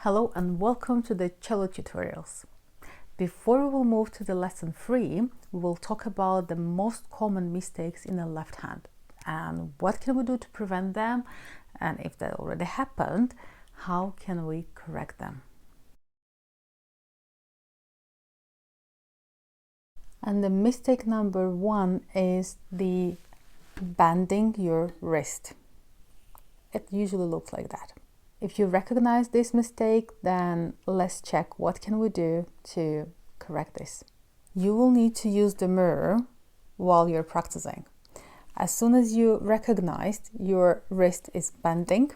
Hello and welcome to the Cello Tutorials. Before we will move to the lesson 3, we will talk about the most common mistakes in the left hand and what can we do to prevent them, and if that already happened, how can we correct them. And the mistake number 1 is the bending your wrist. It usually looks like that. If you recognize this mistake, then let's check what can we do to correct this. You will need to use the mirror while you're practicing. As soon as you recognize your wrist is bending,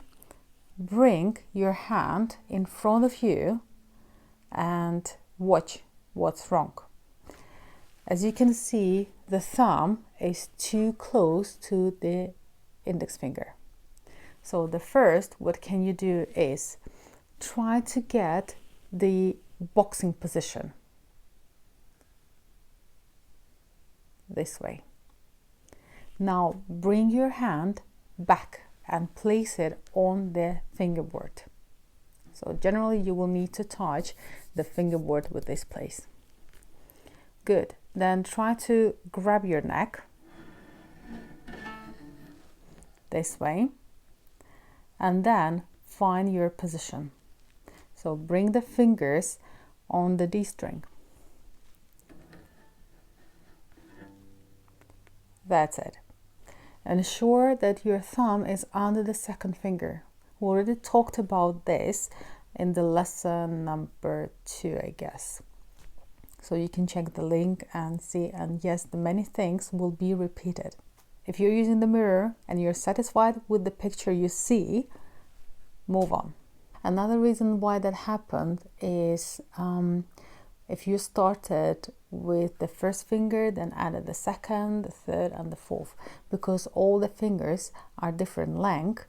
bring your hand in front of you and watch what's wrong. As you can see, the thumb is too close to the index finger. So the first, what can you do is try to get the boxing position this way. Now bring your hand back and place it on the fingerboard. So generally you will need to touch the fingerboard with this place. Good. Then try to grab your neck this way. And then find your position. So bring the fingers on the D string. That's it. Ensure that your thumb is under the second finger. We already talked about this in the lesson number 2, I guess. So you can check the link and see, and yes, the many things will be repeated. If you're using the mirror and you're satisfied with the picture you see, move on. Another reason why that happened is if you started with the first finger, then added the second, the third, and the fourth, because all the fingers are different length,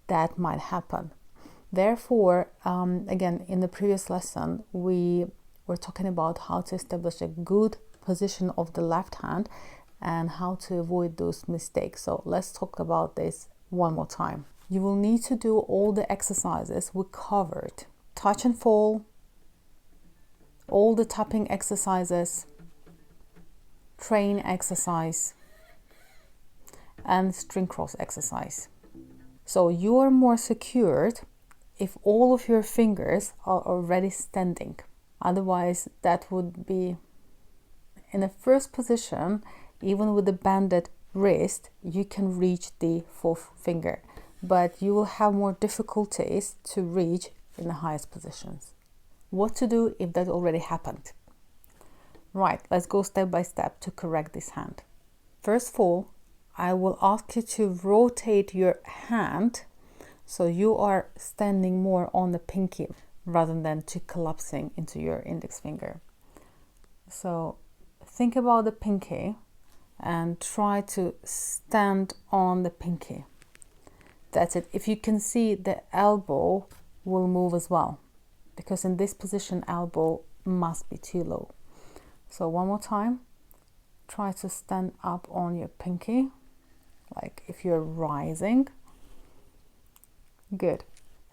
that might happen. Therefore, again, in the previous lesson, we were talking about how to establish a good position of the left hand and how to avoid those mistakes. So let's talk about this one more time. You will need to do all the exercises we covered. Touch and fall, all the tapping exercises, train exercise, and string cross exercise. So you are more secured if all of your fingers are already standing. Otherwise, that would be in the first position. Even with the bended wrist, you can reach the fourth finger, but you will have more difficulties to reach in the highest positions. What to do if that already happened? Right, let's go step by step to correct this hand. First of all, I will ask you to rotate your hand so you are standing more on the pinky rather than to collapsing into your index finger. So think about the pinky and try to stand on the pinky. That's it. If you can see, the elbow will move as well, because in this position elbow must be too low. So one more time, try to stand up on your pinky like if you're rising. Good.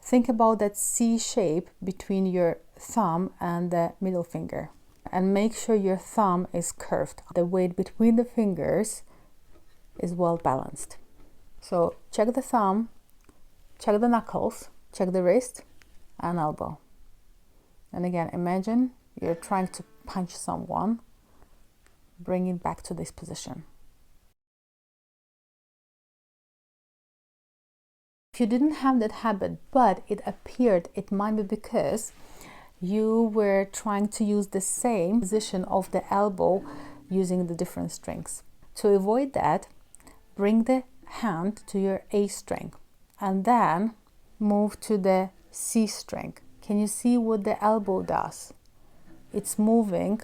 Think about that C shape between your thumb and the middle finger, and make sure your thumb is curved. The weight between the fingers is well balanced. So check the thumb, check the knuckles, check the wrist and elbow. And again, imagine you're trying to punch someone. Bring it back to this position. If you didn't have that habit, but it appeared, it might be because you were trying to use the same position of the elbow using the different strings. To avoid that, bring the hand to your A string and then move to the C string. Can you see what the elbow does? It's moving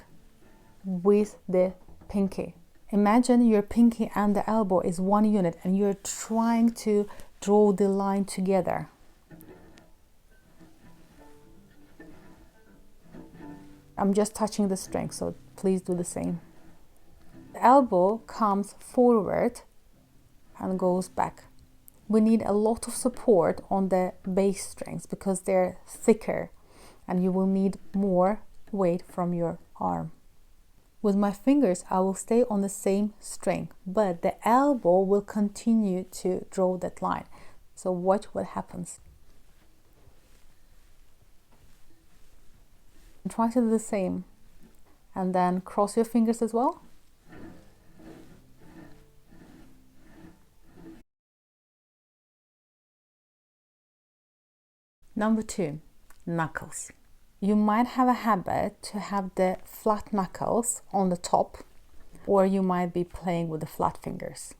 with the pinky. Imagine your pinky and the elbow is one unit and you're trying to draw the line together. I'm just touching the string, so please do the same. The elbow comes forward and goes back. we need a lot of support on the bass strings because they're thicker and you will need more weight from your arm. With my fingers, I will stay on the same string, but the elbow will continue to draw that line. So watch what happens. Try to do the same, and then cross your fingers as well. Number 2, knuckles. You might have a habit to have the flat knuckles on the top, or you might be playing with the flat fingers.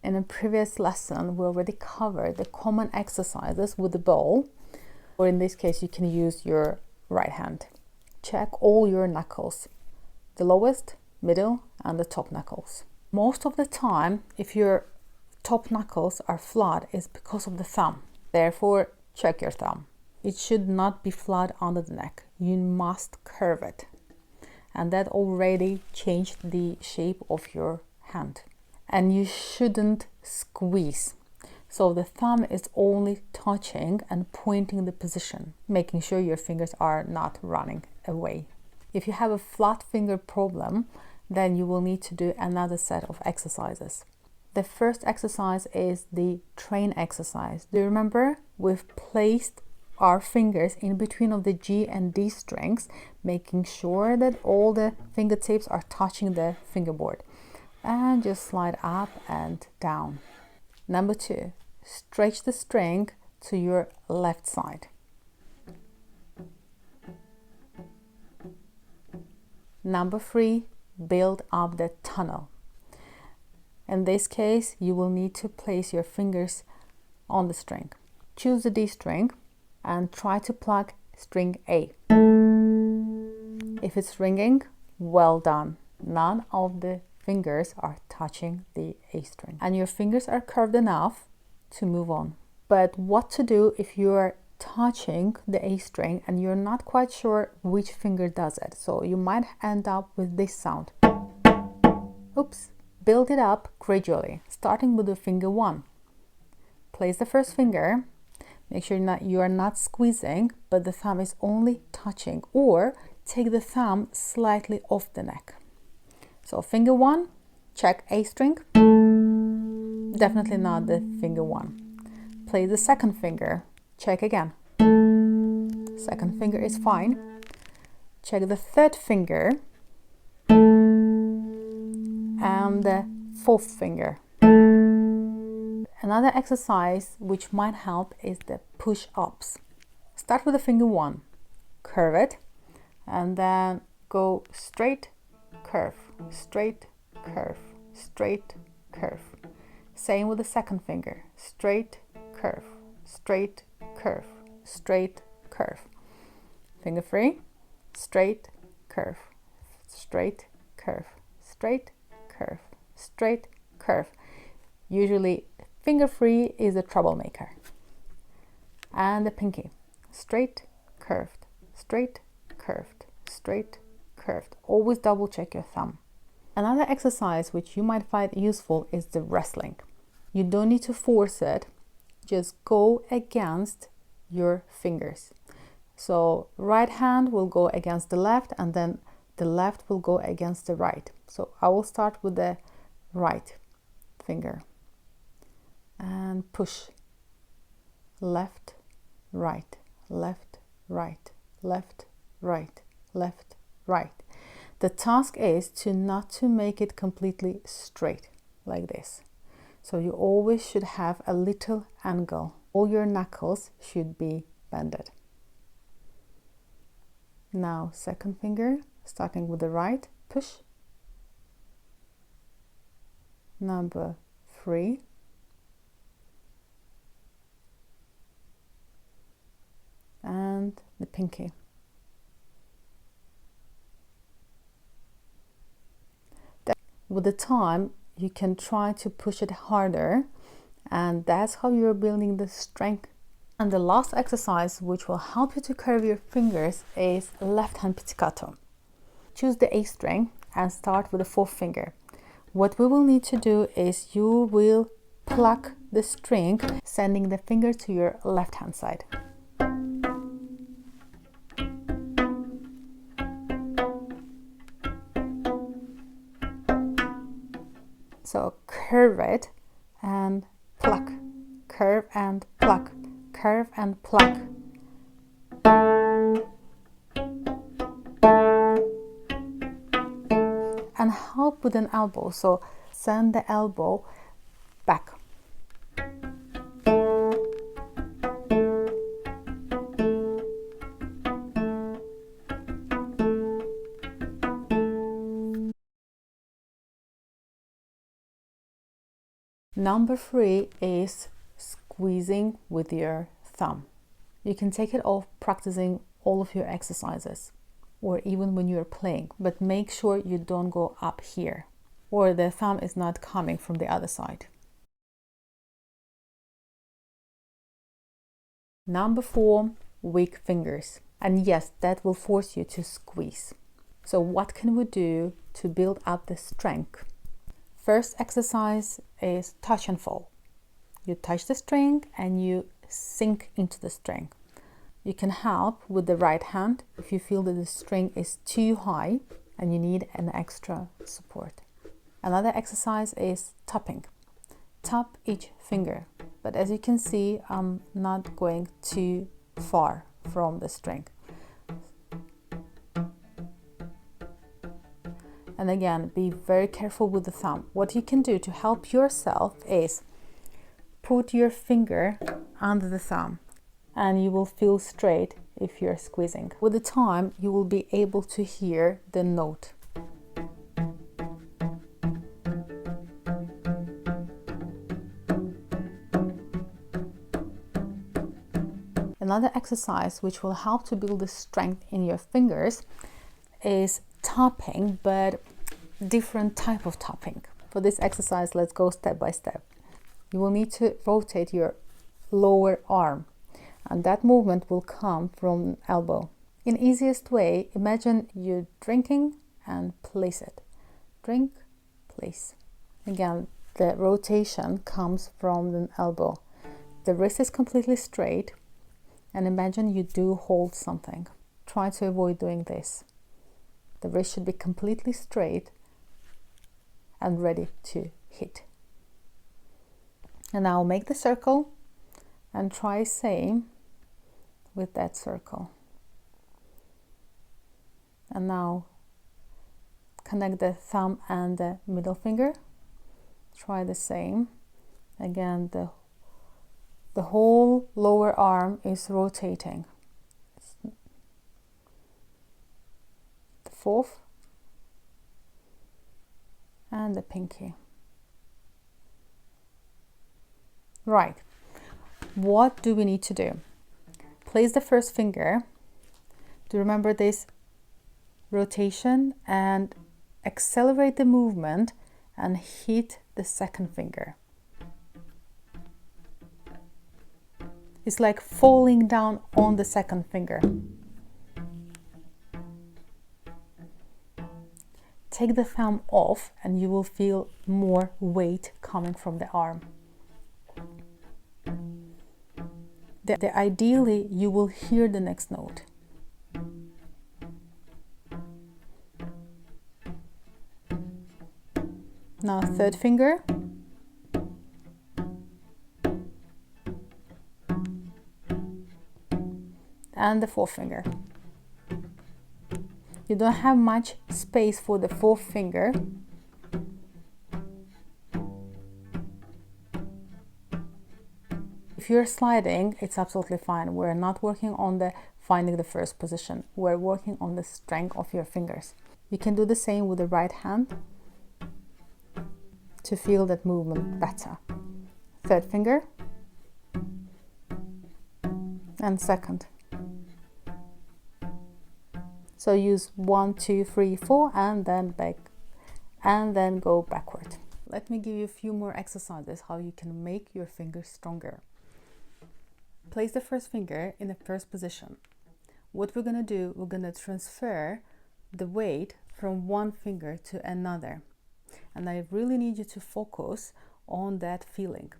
In a previous lesson, we already covered the common exercises with the bowl, or in this case, you can use your right hand. Check all your knuckles, the lowest, middle, and the top knuckles. Most of the time, if your top knuckles are flat, it's because of the thumb. Therefore, check your thumb. It should not be flat under the neck. You must curve it. And that already changed the shape of your hand. And you shouldn't squeeze. So the thumb is only touching and pointing the position, making sure your fingers are not running away. If you have a flat finger problem, then you will need to do another set of exercises. The first exercise is the train exercise. Do you remember? We've placed our fingers in between of the G and D strings, making sure that all the fingertips are touching the fingerboard. And just slide up and down. Number 2, stretch the string to your left side. Number 3, build up the tunnel. In this case, you will need to place your fingers on the string. Choose the D string and try to pluck string A. If it's ringing, well done. None of the fingers are touching the A string. And your fingers are curved enough to move on. But what to do if you are touching the A string and you're not quite sure which finger does it? So you might end up with this sound. Oops. Build it up gradually, starting with the finger 1. Place the first finger. Make sure you are not squeezing, but the thumb is only touching, or take the thumb slightly off the neck. So finger 1, check A string. Definitely not the finger 1. Play the second finger. Check again. Second finger is fine. Check the third finger and the fourth finger. Another exercise which might help is the push-ups. Start with the finger 1, curve it, and then go straight, curve, straight, curve, straight, curve. Same with the second finger, straight, curve, straight, curve, straight, curve. Finger 3, straight, curve, straight, curve, straight, curve, straight, curve. Usually finger 3 is a troublemaker. And the pinky, straight, curved, straight, curved, straight, curved. Always double check your thumb. Another exercise which you might find useful is the wrestling. You don't need to force it, just go against your fingers. So right hand will go against the left, and then the left will go against the right. So I will start with the right finger and push left, right, left, right, left, right, left, right. The task is not to make it completely straight like this. So you always should have a little angle. All your knuckles should be bended. Now second finger, starting with the right, push. Number 3. And the pinky. With the time, you can try to push it harder, and that's how you're building the strength. And the last exercise which will help you to curve your fingers is left hand pizzicato. Choose the A string and start with the fourth finger. What we will need to do is you will pluck the string, sending the finger to your left hand side. So curve it and pluck, curve and pluck, curve and pluck. And help with an elbow, so send the elbow back. Number 3 is squeezing with your thumb. You can take it off practicing all of your exercises, or even when you're playing, but make sure you don't go up here, or the thumb is not coming from the other side. Number 4, weak fingers. And yes, that will force you to squeeze. So what can we do to build up the strength? First exercise is touch and fall. You touch the string and you sink into the string. You can help with the right hand if you feel that the string is too high and you need an extra support. Another exercise is tapping. Tap each finger, but as you can see, I'm not going too far from the string. And again, be very careful with the thumb. What you can do to help yourself is put your finger under the thumb and you will feel straight if you're squeezing. With the time, you will be able to hear the note. Another exercise which will help to build the strength in your fingers is tapping, but different type of tapping. For this exercise, let's go step by step. You will need to rotate your lower arm, and that movement will come from elbow. In easiest way, imagine you drinking and place it. Drink, place. Again, the rotation comes from the elbow. The wrist is completely straight, and imagine you do hold something. Try to avoid doing this. The wrist should be completely straight and ready to hit. And now make the circle and try same with that circle. And now connect the thumb and the middle finger. Try the same. Again, the whole lower arm is rotating. The fourth and the pinky. Right, what do we need to do? Place the first finger to remember this rotation and accelerate the movement and hit the second finger. It's like falling down on the second finger. Take the thumb off and you will feel more weight coming from the arm. Ideally, you will hear the next note. Now third finger. And the fourth finger. You don't have much space for the fourth finger. If you're sliding, it's absolutely fine. We're not working on the finding the first position. We're working on the strength of your fingers. You can do the same with the right hand to feel that movement better. Third finger and second. So use 1, 2, 3, 4 and then back and then go backward. Let me give you a few more exercises how you can make your fingers stronger. Place the first finger in the first position. What we're going to do, we're going to transfer the weight from one finger to another. And I really need you to focus on that feeling.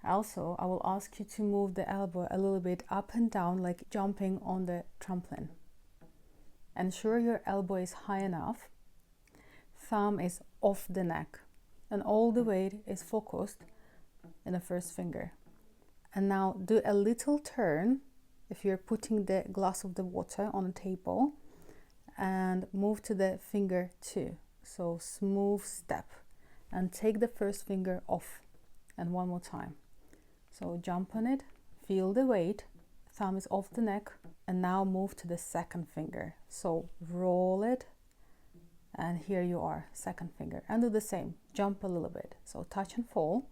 Also, I will ask you to move the elbow a little bit up and down, like jumping on the trampoline. Ensure your elbow is high enough. Thumb is off the neck and all the weight is focused in the first finger. And now do a little turn if you're putting the glass of the water on a table, and move to the finger 2. So smooth step and take the first finger off, and one more time. So jump on it, feel the weight, thumb is off the neck, and now move to the second finger. So roll it, and here you are, second finger, and do the same, jump a little bit. So touch and fall,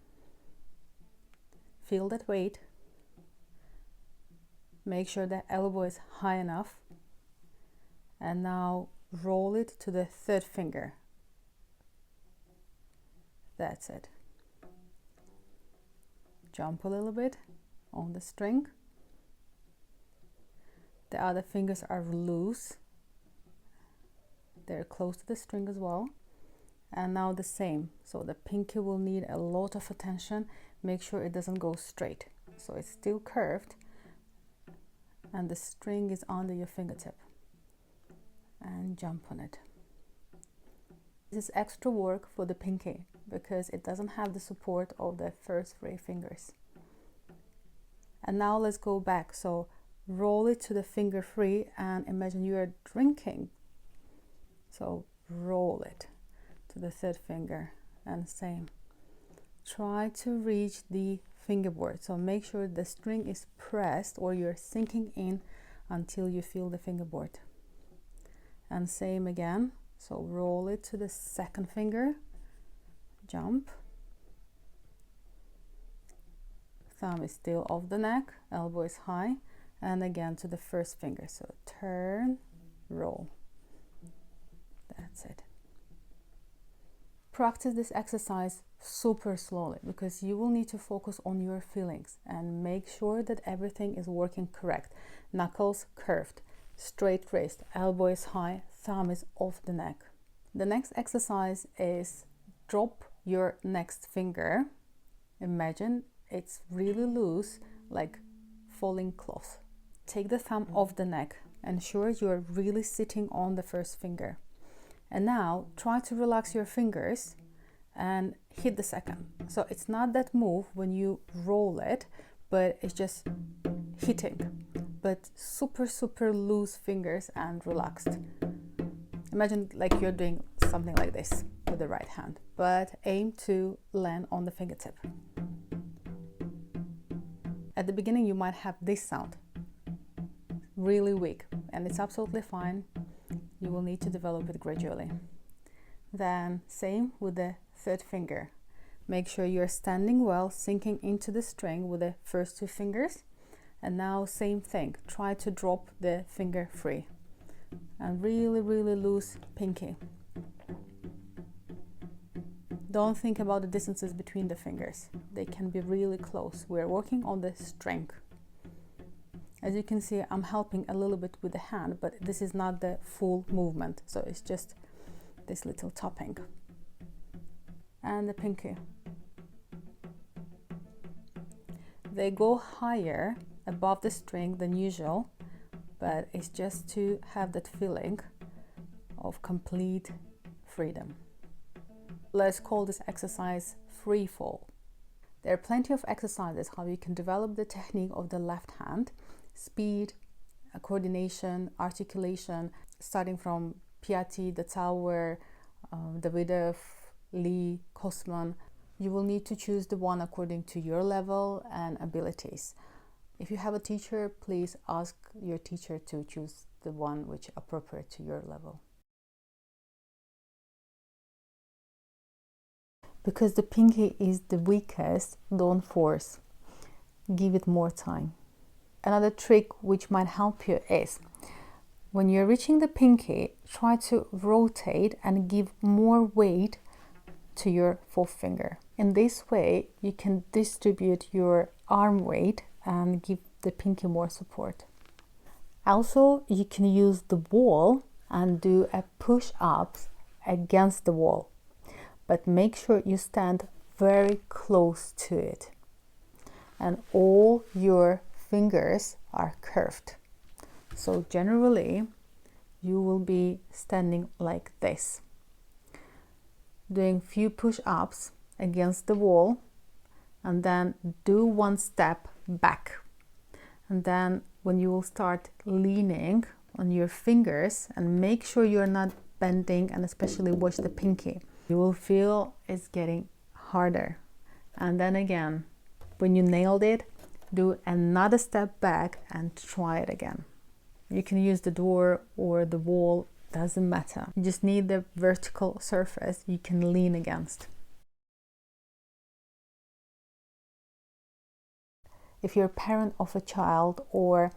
feel that weight, make sure the elbow is high enough, and now roll it to the third finger. That's it. Jump a little bit on the string. The other fingers are loose. They're close to the string as well. And now the same. So the pinky will need a lot of attention. Make sure it doesn't go straight. So it's still curved and the string is under your fingertip. And jump on it. This is extra work for the pinky because it doesn't have the support of the first 3 fingers. And now let's go back. So roll it to the finger 3 and imagine you are drinking. So roll it to the third finger, and same. Try to reach the fingerboard. So make sure the string is pressed or you're sinking in until you feel the fingerboard. And same again. So roll it to the second finger, jump. Thumb is still off the neck, elbow is high, and again to the first finger. So turn, roll. That's it. Practice this exercise super slowly because you will need to focus on your feelings and make sure that everything is working correct. Knuckles curved, straight wrist, elbow is high, thumb is off the neck. The next exercise is drop your next finger. Imagine it's really loose, like falling cloth. Take the thumb off the neck. Ensure you're really sitting on the first finger. And now try to relax your fingers and hit the second. So it's not that move when you roll it, but it's just hitting. But super loose fingers and relaxed. Imagine like you're doing something like this with the right hand, but aim to land on the fingertip. At the beginning you might have this sound, really weak, and it's absolutely fine. You will need to develop it gradually. Then same with the third finger. Make sure you're standing well, sinking into the string with the first 2 fingers. And now same thing, try to drop the finger 3 and really loose pinky. Don't think about the distances between the fingers. They can be really close. We're working on the strength. As you can see, I'm helping a little bit with the hand, but this is not the full movement. So it's just this little tapping. And the pinky. They go higher above the string than usual, but it's just to have that feeling of complete freedom. Let's call this exercise free fall. There are plenty of exercises how you can develop the technique of the left hand. Speed, coordination, articulation, starting from Piatti, the Tower, Davidev, Lee, Kosman. You will need to choose the one according to your level and abilities. If you have a teacher, please ask your teacher to choose the one which is appropriate to your level. Because the pinky is the weakest, don't force. Give it more time. Another trick which might help you is, when you're reaching the pinky, try to rotate and give more weight to your 4th finger. In this way, you can distribute your arm weight and give the pinky more support. Also, you can use the wall and do a push-ups against the wall, but make sure you stand very close to it. and all your fingers are curved. So generally you will be standing like this, doing few push-ups against the wall, and then do one step back. And then when you will start leaning on your fingers, and make sure you're not bending, and especially watch the pinky, you will feel it's getting harder. And then again, when you nailed it, do another step back and try it again. You can use the door or the wall, doesn't matter. You just need the vertical surface you can lean against. If you're a parent of a child, or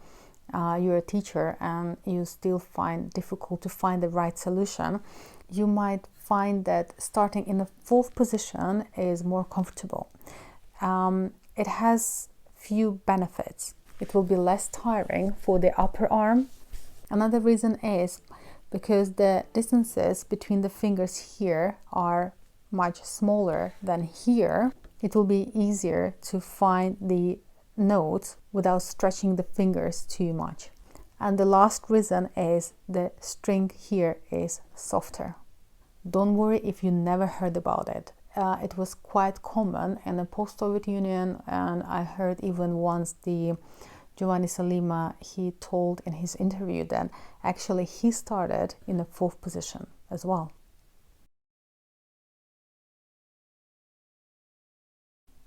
you're a teacher and you still find difficult to find the right solution, you might find that starting in a fourth position is more comfortable. It has few benefits. It will be less tiring for the upper arm. Another reason is because the distances between the fingers here are much smaller than here. It will be easier to find the notes without stretching the fingers too much. And the last reason is the string here is softer. Don't worry if you never heard about it. It was quite common in the post-Soviet Union, and I heard even once the Giovanni Salima, he told in his interview that actually he started in the fourth position as well.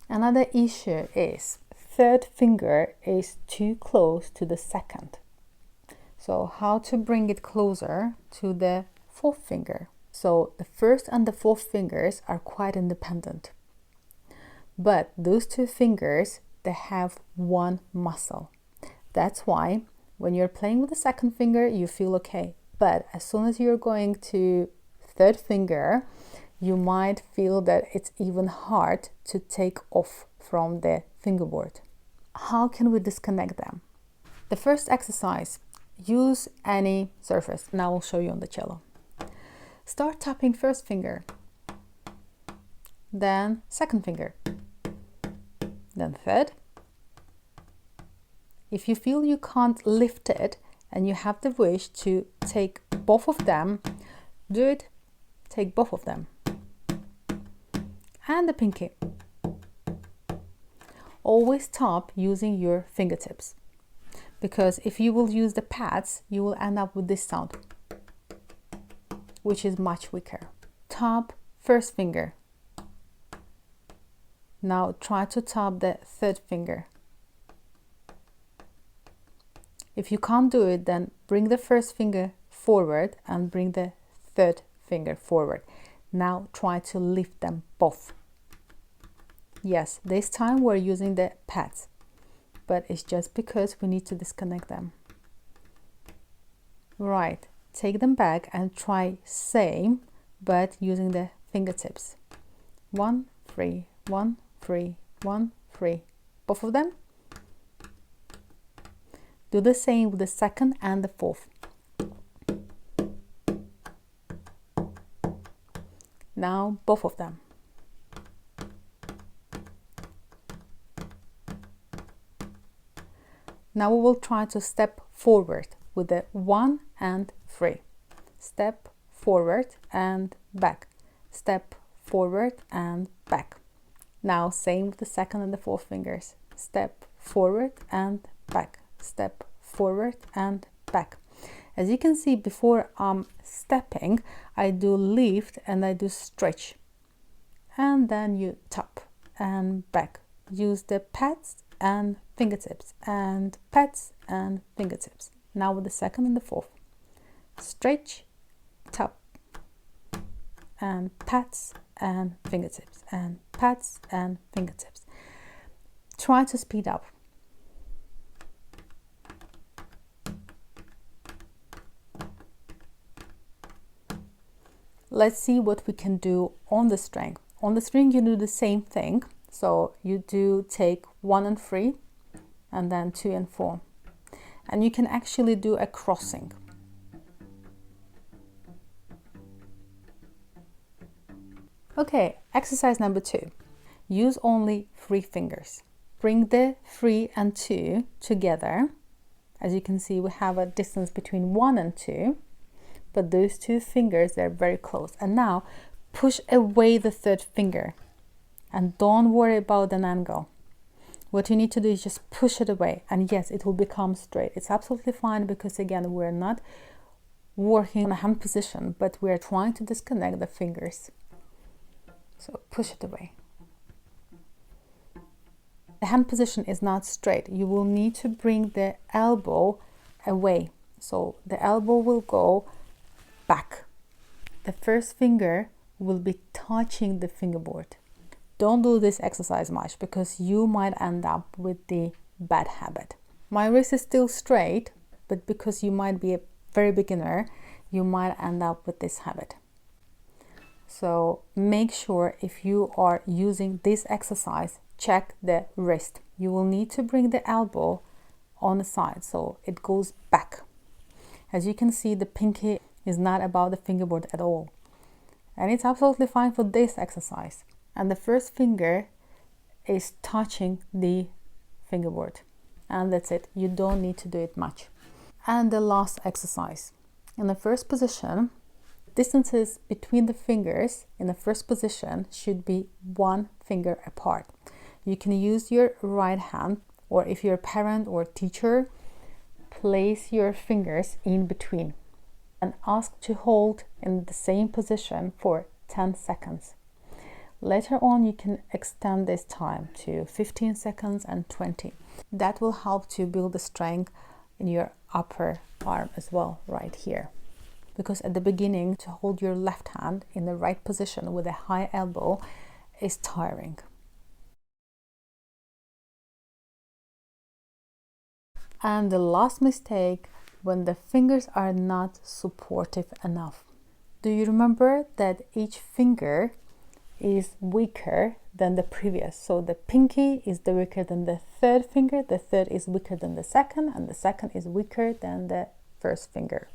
Another issue is third finger is too close to the second. So how to bring it closer to the fourth finger? So the first and the fourth fingers are quite independent. But those two fingers, they have one muscle. That's why when you're playing with the second finger, you feel okay. But as soon as you're going to third finger, you might feel that it's even hard to take off from the fingerboard. How can we disconnect them? The first exercise, use any surface. Now I'll show you on the cello. Start tapping first finger, then second finger, then third. If you feel you can't lift it and you have the wish to take both of them, do it. Take both of them. And the pinky. Always tap using your fingertips, because if you will use the pads, you will end up with this sound, which is much weaker. Tap first finger. Now try to tap the third finger. If you can't do it, then bring the first finger forward and bring the third finger forward. Now try to lift them both. Yes, this time we're using the pads, but it's just because we need to disconnect them. Right, take them back and try same, but using the fingertips. 1, 3, 1, 3, 1, 3. Both of them. Do the same with the second and the fourth. Now both of them. Now we will try to step forward with the 1 and 3. Step forward and back. Step forward and back. Now same with the second and the fourth fingers. Step forward and back. Step forward and back. As you can see, before I'm stepping, I do lift and I do stretch. And then you tap and back. Use the pads and fingertips, and pads and fingertips. Now with the second and the fourth. Stretch, tap, and pads and fingertips, and pads and fingertips. Try to speed up. Let's see what we can do on the string. On the string you do the same thing. So you do take 1 and 3 and then 2 and 4. And you can actually do a crossing. Okay, exercise number 2. Use only 3 fingers. bring the 3 and 2 together. As you can see, we have a distance between 1 and 2, but those 2 fingers, they're very close. And now push away the 3rd finger and don't worry about an angle. What you need to do is just push it away, and yes, it will become straight. It's absolutely fine, because again, we're not working in a hand position, but we're trying to disconnect the fingers. So push it away. The hand position is not straight. You will need to bring the elbow away. So the elbow will go back. The 1st finger will be touching the fingerboard. Don't do this exercise much, because you might end up with the bad habit. My wrist is still straight, but because you might be a very beginner, you might end up with this habit. So make sure, if you are using this exercise, check the wrist. You will need to bring the elbow on the side so it goes back. As you can see, the pinky is not above the fingerboard at all. And it's absolutely fine for this exercise. And the 1st finger is touching the fingerboard. And that's it. You don't need to do it much. And the last exercise. In the 1st position, distances between the fingers in the 1st position should be 1 finger apart. You can use your right hand, or if you're a parent or teacher, place your fingers in between and ask to hold in the same position for 10 seconds. Later on, you can extend this time to 15 seconds and 20. That will help to build the strength in your upper arm as well, right here. Because at the beginning, to hold your left hand in the right position with a high elbow is tiring. And the last mistake, when the fingers are not supportive enough. Do you remember that each finger is weaker than the previous? So the pinky is weaker than the 3rd finger, the 3rd is weaker than the 2nd, and the 2nd is weaker than the 1st finger.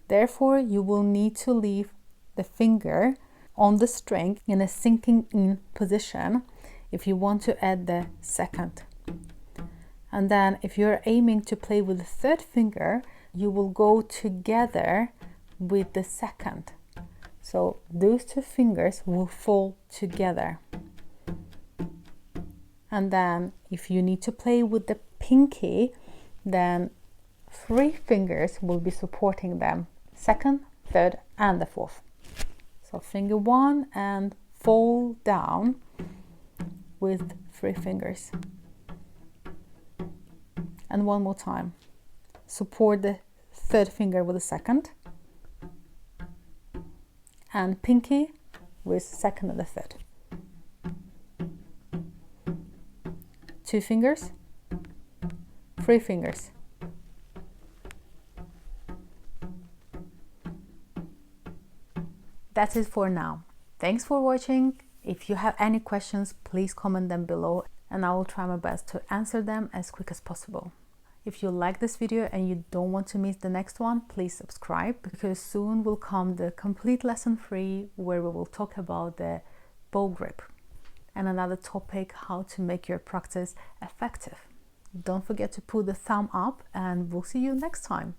Therefore, you will need to leave the finger on the string in a sinking in position if you want to add the 2nd. And then if you're aiming to play with the 3rd finger, you will go together with the 2nd. So those 2 fingers will fall together. And then if you need to play with the pinky, then 3 fingers will be supporting them, 2nd, 3rd, and the 4th. So finger 1 and fall down with 3 fingers. And one more time. Support the 3rd finger with the 2nd. And pinky with 2nd and the 3rd. 2 fingers, 3 fingers. That's it for now. Thanks for watching. If you have any questions, please comment them below and I will try my best to answer them as quick as possible. If you like this video and you don't want to miss the next one, please subscribe, because soon will come the complete lesson 3 where we will talk about the bow grip and another topic, how to make your practice effective. Don't forget to put the thumb up and we'll see you next time.